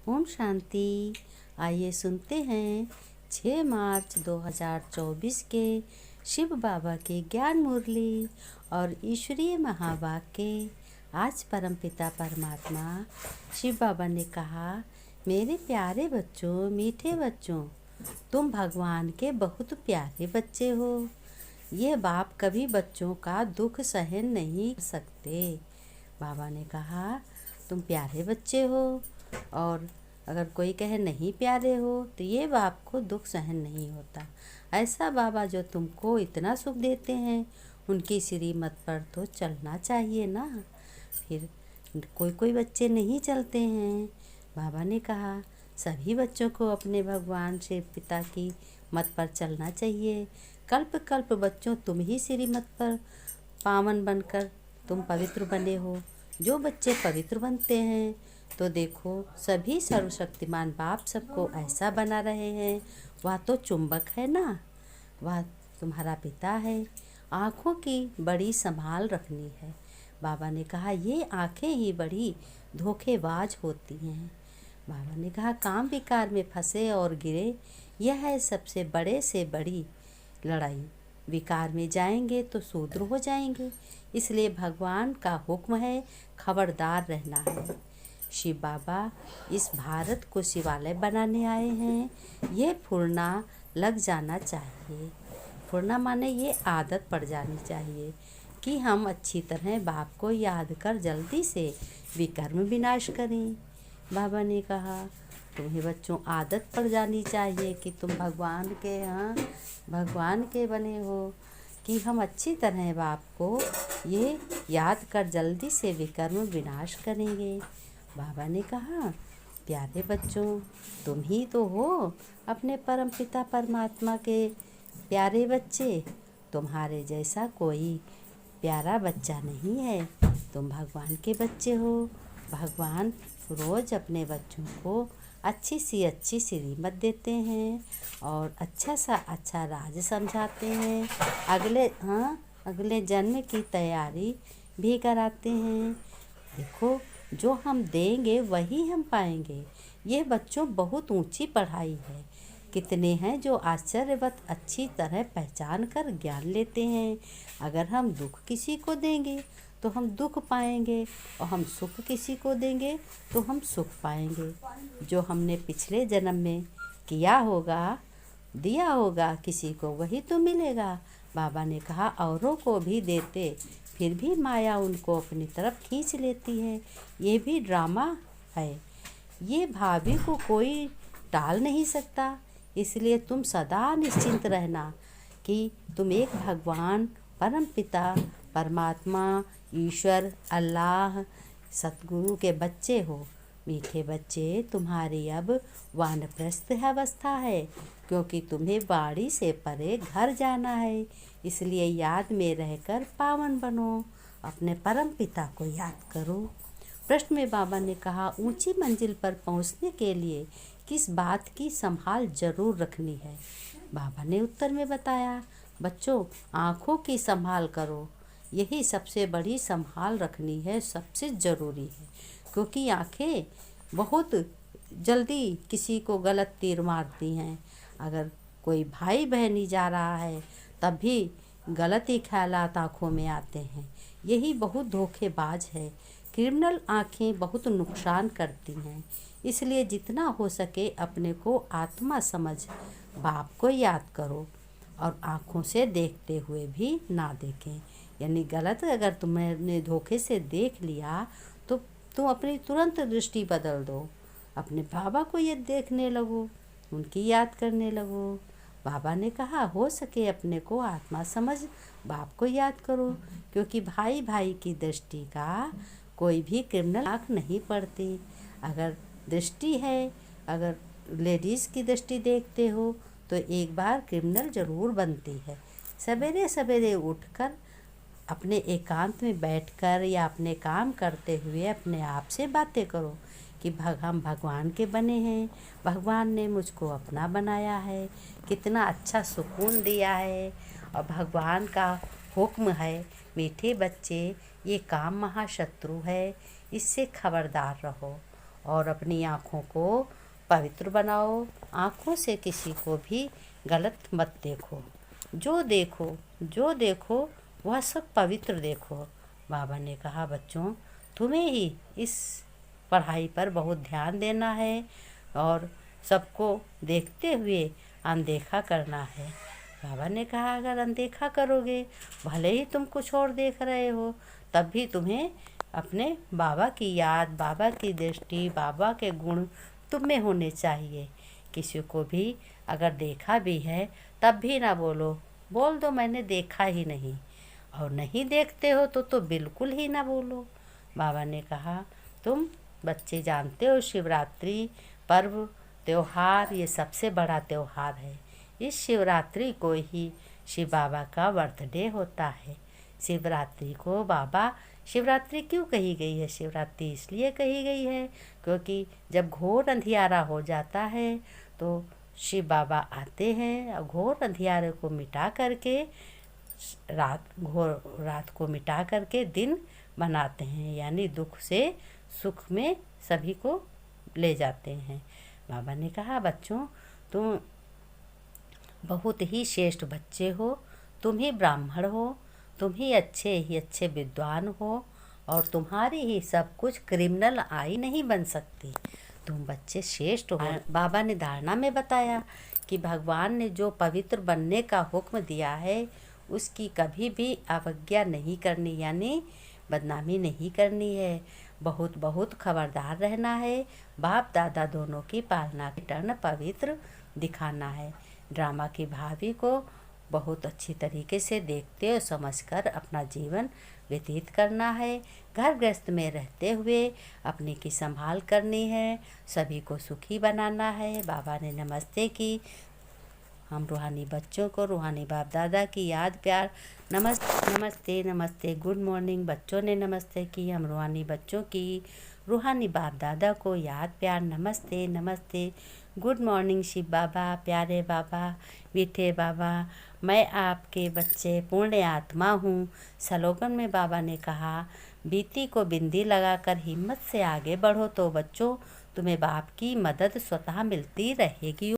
ओम शांति। आइए सुनते हैं 6 मार्च 2024 के शिव बाबा की ज्ञान मुरली और ईश्वरीय महावाक्य। आज परमपिता परमात्मा शिव बाबा ने कहा, मेरे प्यारे बच्चों, मीठे बच्चों, तुम भगवान के बहुत प्यारे बच्चे हो। ये बाप कभी बच्चों का दुख सहन नहीं कर सकते। बाबा ने कहा, तुम प्यारे बच्चे हो, और अगर कोई कहे नहीं प्यारे हो तो ये बाप को दुख सहन नहीं होता। ऐसा बाबा जो तुमको इतना सुख देते हैं, उनकी श्रीमत पर तो चलना चाहिए ना। फिर कोई कोई बच्चे नहीं चलते हैं। बाबा ने कहा, सभी बच्चों को अपने भगवान शिव पिता की मत पर चलना चाहिए। कल्प कल्प बच्चों, तुम ही श्रीमत पर पावन बनकर तुम पवित्र बने हो। जो बच्चे पवित्र बनते हैं तो देखो, सभी सर्वशक्तिमान बाप सबको ऐसा बना रहे हैं। वह तो चुंबक है ना, वह तुम्हारा पिता है। आँखों की बड़ी संभाल रखनी है। बाबा ने कहा, ये आँखें ही बड़ी धोखेबाज होती हैं। बाबा ने कहा, काम विकार में फंसे और गिरे, यह है सबसे बड़े से बड़ी लड़ाई। विकार में जाएंगे तो शूद्र हो जाएंगे। इसलिए भगवान का हुक्म है, खबरदार रहना है। शिव बाबा इस भारत को शिवालय बनाने आए हैं। ये फुरना लग जाना चाहिए। फुरना माने ये आदत पड़ जानी चाहिए कि हम अच्छी तरह बाप को याद कर जल्दी से विकर्म विनाश करें। बाबा ने कहा, तुम्हें बच्चों आदत पड़ जानी चाहिए कि तुम भगवान के बने हो, कि हम अच्छी तरह बाप को ये याद कर जल्दी से विकर्म विनाश करेंगे। बाबा ने कहा, प्यारे बच्चों, तुम ही तो हो अपने परम पिता परमात्मा के प्यारे बच्चे। तुम्हारे जैसा कोई प्यारा बच्चा नहीं है। तुम भगवान के बच्चे हो। भगवान रोज़ अपने बच्चों को अच्छी सी श्रीमत देते हैं और अच्छा सा अच्छा राज समझाते हैं। अगले जन्म की तैयारी भी कराते हैं। देखो, जो हम देंगे वही हम पाएंगे। ये बच्चों बहुत ऊंची पढ़ाई है। कितने हैं जो आश्चर्यवत अच्छी तरह पहचान कर ज्ञान लेते हैं। अगर हम दुख किसी को देंगे तो हम दुख पाएंगे, और हम सुख किसी को देंगे तो हम सुख पाएंगे। जो हमने पिछले जन्म में किया होगा, दिया होगा किसी को, वही तो मिलेगा। बाबा ने कहा, औरों को भी देते फिर भी माया उनको अपनी तरफ खींच लेती है। ये भी ड्रामा है। ये भाभी को कोई टाल नहीं सकता। इसलिए तुम सदा निश्चिंत रहना कि तुम एक भगवान, परम पिता परमात्मा, ईश्वर, अल्लाह, सतगुरु के बच्चे हो। मीठे बच्चे, तुम्हारी अब वानप्रस्थ अवस्था है, क्योंकि तुम्हें बाड़ी से परे घर जाना है। इसलिए याद में रहकर पावन बनो। अपने परम पिता को याद करो। प्रश्न में बाबा ने कहा, ऊंची मंजिल पर पहुंचने के लिए किस बात की संभाल जरूर रखनी है। बाबा ने उत्तर में बताया, बच्चों, आँखों की संभाल करो। यही सबसे बड़ी संभाल रखनी है, सबसे ज़रूरी है। क्योंकि आँखें बहुत जल्दी किसी को गलत तीर मारती हैं। अगर कोई भाई बहनी जा रहा है तब भी गलत ही ख्यालात आँखों में आते हैं। यही बहुत धोखेबाज है। क्रिमिनल आँखें बहुत नुकसान करती हैं। इसलिए जितना हो सके अपने को आत्मा समझ बाप को याद करो, और आँखों से देखते हुए भी ना देखें। यानी गलत अगर तुमने धोखे से देख लिया तो तुम अपनी तुरंत दृष्टि बदल दो। अपने बाबा को ये देखने लगो, उनकी याद करने लगो। बाबा ने कहा, हो सके अपने को आत्मा समझ बाप को याद करो, क्योंकि भाई भाई की दृष्टि का कोई भी क्रिमिनल आँख नहीं पड़ती। अगर दृष्टि है, अगर लेडीज़ की दृष्टि देखते हो तो एक बार क्रिमिनल ज़रूर बनती है। सवेरे सवेरे उठकर अपने एकांत में बैठकर या अपने काम करते हुए अपने आप से बातें करो कि हम भगवान के बने हैं। भगवान ने मुझको अपना बनाया है, कितना अच्छा सुकून दिया है, और भगवान का हुक्म है, मीठे बच्चे, ये काम महाशत्रु है, इससे खबरदार रहो। और अपनी आँखों को पवित्र बनाओ। आँखों से किसी को भी गलत मत देखो। जो देखो वह सब पवित्र देखो। बाबा ने कहा, बच्चों तुम्हें ही इस पढ़ाई पर बहुत ध्यान देना है और सबको देखते हुए अनदेखा करना है। बाबा ने कहा, अगर अनदेखा करोगे, भले ही तुम कुछ और देख रहे हो, तब भी तुम्हें अपने बाबा की याद, बाबा की दृष्टि, बाबा के गुण तुम में होने चाहिए। किसी को भी अगर देखा भी है तब भी ना बोलो, बोल दो मैंने देखा ही नहीं। और नहीं देखते हो तो बिल्कुल ही ना बोलो। बाबा ने कहा, तुम बच्चे जानते हो शिवरात्रि पर्व त्योहार ये सबसे बड़ा त्योहार है। इस शिवरात्रि को ही शिव बाबा का बर्थडे होता है। शिवरात्रि को बाबा शिवरात्रि क्यों कही गई है? शिवरात्रि इसलिए कही गई है क्योंकि जब घोर अंधियारा हो जाता है तो शिव बाबा आते हैं और घोर अंधियारे को मिटा करके रात को मिटा करके दिन बनाते हैं, यानी दुख से सुख में सभी को ले जाते हैं। बाबा ने कहा, बच्चों तुम बहुत ही श्रेष्ठ बच्चे हो, तुम ही ब्राह्मण हो, तुम ही अच्छे विद्वान हो और तुम्हारी ही सब कुछ क्रिमिनल आई नहीं बन सकती। तुम बच्चे श्रेष्ठ हो। बाबा ने धारणा में बताया कि भगवान ने जो पवित्र बनने का हुक्म दिया है उसकी कभी भी अवज्ञा नहीं करनी, यानी बदनामी नहीं करनी है। बहुत खबरदार रहना है। बाप दादा दोनों की पालना टर्न पवित्र दिखाना है। ड्रामा की भाभी को बहुत अच्छी तरीके से देखते और समझकर अपना जीवन व्यतीत करना है। घर गृहस्थ में रहते हुए अपने की संभाल करनी है, सभी को सुखी बनाना है। बाबा ने नमस्ते की। हम रूहानी बच्चों को रूहानी बाप दादा की याद प्यार नमस्ते गुड मॉर्निंग। बच्चों ने नमस्ते की। हम रूहानी बच्चों की रूहानी बाप दादा को याद प्यार नमस्ते गुड मॉर्निंग। शिव बाबा, प्यारे बाबा, मीठे बाबा, मैं आपके बच्चे पूर्ण आत्मा हूँ। स्लोगन में बाबा ने कहा, बीती को बिंदी लगाकर हिम्मत से आगे बढ़ो तो बच्चों तुम्हें बाप की मदद स्वतः मिलती रहेगी।